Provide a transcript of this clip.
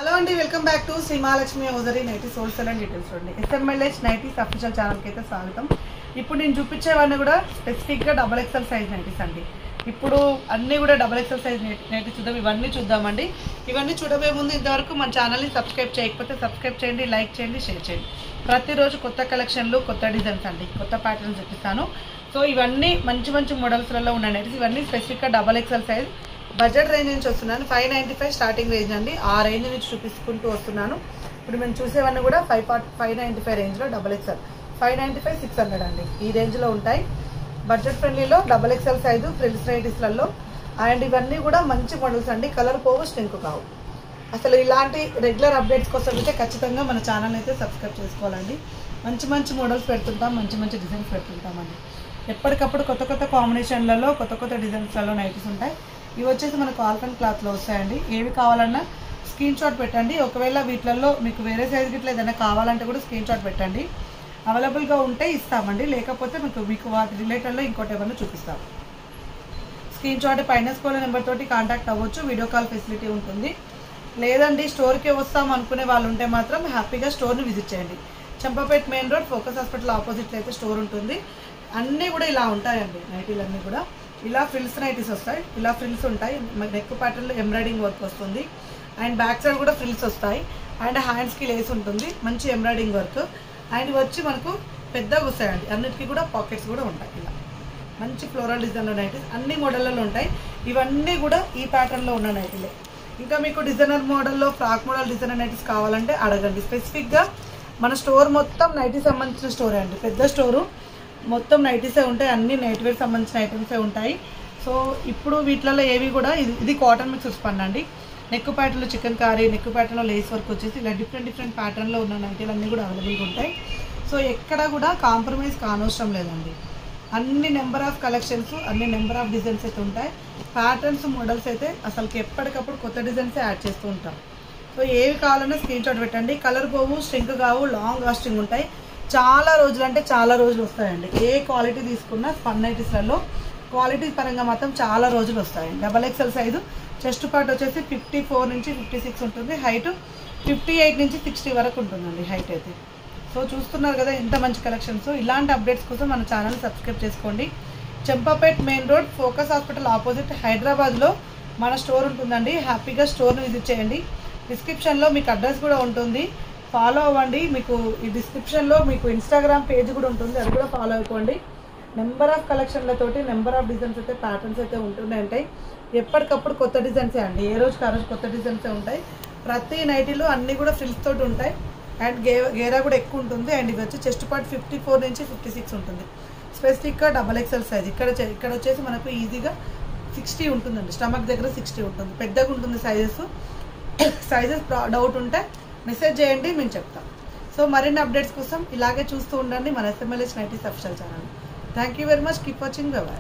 Hello అండి, welcome back to Shri Mahalakshmi hosiery nighties wholesale and details అండి. SMLH nighties official ఛానల్కి అయితే స్వాగతం. ఇప్పుడు నేను చూపించేవన్నీ కూడా స్పెసిఫిక్గా XXL సైజ్ నైటీస్ అండి. ఇప్పుడు అన్నీ కూడా XXL సైజ్ నైటీస్ చూద్దాం. ఇవన్నీ చూద్దామండి. ఇవన్నీ చూడబోయే ముందు ఇంతవరకు మన ఛానల్ని సబ్స్క్రైబ్ చేయకపోతే సబ్స్క్రైబ్ చేయండి, లైక్ చేయండి, షేర్ చేయండి. ప్రతిరోజు కొత్త కలెక్షన్లు, కొత్త డిజైన్స్ అండి, కొత్త ప్యాటర్న్స్ చూపిస్తాను. సో ఇవన్నీ మంచి మంచి మోడల్స్లలో ఉన్న నైటీస్. ఇవన్నీ స్పెసిఫిక్గా XXL సైజ్ బడ్జెట్ రేంజ్ నుంచి వస్తున్నాను. 595 స్టార్టింగ్ రేంజ్ అండి. ఆ రేంజ్ నుంచి చూపించుకుంటూ వస్తున్నాను. ఇప్పుడు మేము చూసేవన్నీ కూడా 595 రేంజ్లో XXL, 595, 600 అండి. ఈ రేంజ్లో ఉంటాయి. బడ్జెట్ ఫ్రెండ్లీలో XXL సైజు ఫ్రిల్స్ నైటీస్లలో. అండ్ ఇవన్నీ కూడా మంచి మోడల్స్ అండి. కలర్ పోవు, స్ట్రింక్ కావు. అసలు ఇలాంటి రెగ్యులర్ అప్డేట్స్ కోసం అయితే ఖచ్చితంగా మన ఛానల్ అయితే సబ్స్క్రైబ్ చేసుకోవాలండి. మంచి మంచి మోడల్స్ పెడుతుంటాం, మంచి మంచి డిజైన్స్ పెడుతుంటామండి. ఎప్పటికప్పుడు కొత్త కొత్త కాంబినేషన్లలో, కొత్త కొత్త డిజైన్స్లలో నైటీస్ ఉంటాయి. ఇవి వచ్చేసి మనకు ఆల్ఫన్ క్లాత్లో వస్తాయండి. ఏవి కావాలన్నా స్క్రీన్ షాట్ పెట్టండి. ఒకవేళ వీటిల్లో మీకు వేరే సైజ్ గిట్లా ఏదైనా కావాలంటే కూడా స్క్రీన్ షాట్ పెట్టండి. అవైలబుల్గా ఉంటే ఇస్తామండి, లేకపోతే మీకు వాటి రిలేటెడ్లో ఇంకోటి ఏమన్నా చూపిస్తాం. స్క్రీన్ షాట్ పైన స్కూల్ నెంబర్ తోటి కాంటాక్ట్ అవ్వచ్చు. వీడియో కాల్ ఫెసిలిటీ ఉంటుంది. లేదండి స్టోర్కి వస్తాం అనుకునే వాళ్ళు ఉంటే మాత్రం హ్యాపీగా స్టోర్ని విజిట్ చేయండి. Champapet main road focus hospital ఆపోజిట్లో అయితే స్టోర్ ఉంటుంది. అన్నీ కూడా ఇలా ఉంటాయండి. నైటీలన్నీ కూడా ఇలా ఫ్రిల్స్ నైటీస్ వస్తాయి. ఇలా ఫ్రిల్స్ ఉంటాయి. నెక్ ప్యాటర్న్లో ఎంబ్రాయిడింగ్ వర్క్ వస్తుంది. అండ్ బ్యాక్ సైడ్ కూడా ఫ్రిల్స్ వస్తాయి. అండ్ హ్యాండ్స్కి లేస్ ఉంటుంది, మంచి ఎంబ్రాయిడింగ్ వర్క్. అండ్ ఇవి వచ్చి మనకు పెద్దగా వస్తాయండి. అన్నిటికీ కూడా పాకెట్స్ కూడా ఉంటాయి. ఇలా మంచి ఫ్లోరల్ డిజైన్లో నైటీస్ అన్ని మోడళ్ళలో ఉంటాయి. ఇవన్నీ కూడా ఈ ప్యాటర్న్లో ఉన్న నైటీలే. ఇంకా మీకు డిజైనర్ మోడల్లో, ఫ్రాక్ మోడల్ డిజైనర్ నైటీస్ కావాలంటే అడగండి. స్పెసిఫిక్గా మన స్టోర్ మొత్తం నైటీస్ సంబంధించిన స్టోరే అండి. పెద్ద స్టోరు, మొత్తం నైటీసే ఉంటాయి. అన్ని నైట్ వేర్ సంబంధించిన ఐటమ్సే ఉంటాయి. సో ఇప్పుడు వీటిలలో ఏవి కూడా ఇది కాటన్ మిక్స్ స్పన్ అండి. నెక్ ప్యాటర్న్లో చికెన్ కారీ, నెక్ ప్యాటర్న్లో లేస్ వర్క్ వచ్చేసి ఇలా డిఫరెంట్ ప్యాటర్న్లో ఉన్న నైటీలు అన్నీ కూడా అవైలబుల్గా ఉంటాయి. సో ఎక్కడ కూడా కాంప్రమైజ్ కానవసరం లేదండి. అన్ని నెంబర్ ఆఫ్ కలెక్షన్స్, అన్ని నెంబర్ ఆఫ్ డిజైన్స్ అయితే ఉంటాయి. ప్యాటర్న్స్, మోడల్స్ అయితే అసలుకి ఎప్పటికప్పుడు కొత్త డిజైన్సే యాడ్ చేస్తూ ఉంటాం. సో ఏవి కావాలన్నా స్క్రీన్ షాట్ పెట్టండి. కలర్ పోవు, స్ట్రింక్ కావు, లాంగ్ లాస్టింగ్ ఉంటాయి. చాలా రోజులు అంటే చాలా రోజులు వస్తాయండి. ఏ క్వాలిటీ తీసుకున్నా స్పన్ నైటీస్లలో క్వాలిటీ పరంగా మాత్రం చాలా రోజులు వస్తాయండి. XXL సైజు చెస్ట్ పార్ట్ వచ్చేసి 54 నుంచి 56 ఉంటుంది. హైట్ 58 నుంచి 60 వరకు ఉంటుందండి హైట్ అయితే. సో చూస్తున్నారు కదా ఎంత మంచి కలెక్షన్స్. ఇలాంటి అప్డేట్స్ కోసం మన ఛానల్ సబ్స్క్రైబ్ చేసుకోండి. Champapet main road focus hospital opposite హైదరాబాద్లో మన స్టోర్ ఉంటుందండి. హ్యాపీగా స్టోర్ని విజిట్ చేయండి. డిస్క్రిప్షన్లో మీకు అడ్రస్ కూడా ఉంటుంది, ఫాలో అవ్వండి. మీకు ఈ డిస్క్రిప్షన్లో మీకు ఇన్స్టాగ్రామ్ పేజ్ కూడా ఉంటుంది, అది కూడా ఫాలో అయిపోండి. నెంబర్ ఆఫ్ కలెక్షన్లతోటి నెంబర్ ఆఫ్ డిజైన్స్ అయితే, ప్యాటర్న్స్ అయితే ఉంటూనే ఉంటాయి. ఎప్పటికప్పుడు కొత్త డిజైన్సే అండి. ఏ రోజుకి ఆ రోజు కొత్త డిజైన్సే ఉంటాయి. ప్రతి నైటీలో అన్నీ కూడా ఫ్రిల్స్ తోటి ఉంటాయి. అండ్ గేరా కూడా ఎక్కువ ఉంటుంది. అండ్ ఇవి వచ్చి చెస్ట్ పార్ట్ 54 నుంచి 56 ఉంటుంది. స్పెసిఫిక్గా XXL సైజ్. ఇక్కడ వచ్చేసి మనకు ఈజీగా 60 ఉంటుందండి. స్టమక్ దగ్గర 60 ఉంటుంది. పెద్దగా ఉంటుంది సైజెస్ డౌట్ ఉంటే మెసేజ్ చేయండి, మేము చెప్తాం. సో మరిన్ని అప్డేట్స్ కోసం ఇలాగే చూస్తూ ఉండండి మన SMLH nighties official channel. Thank you very much. Keep watching. By.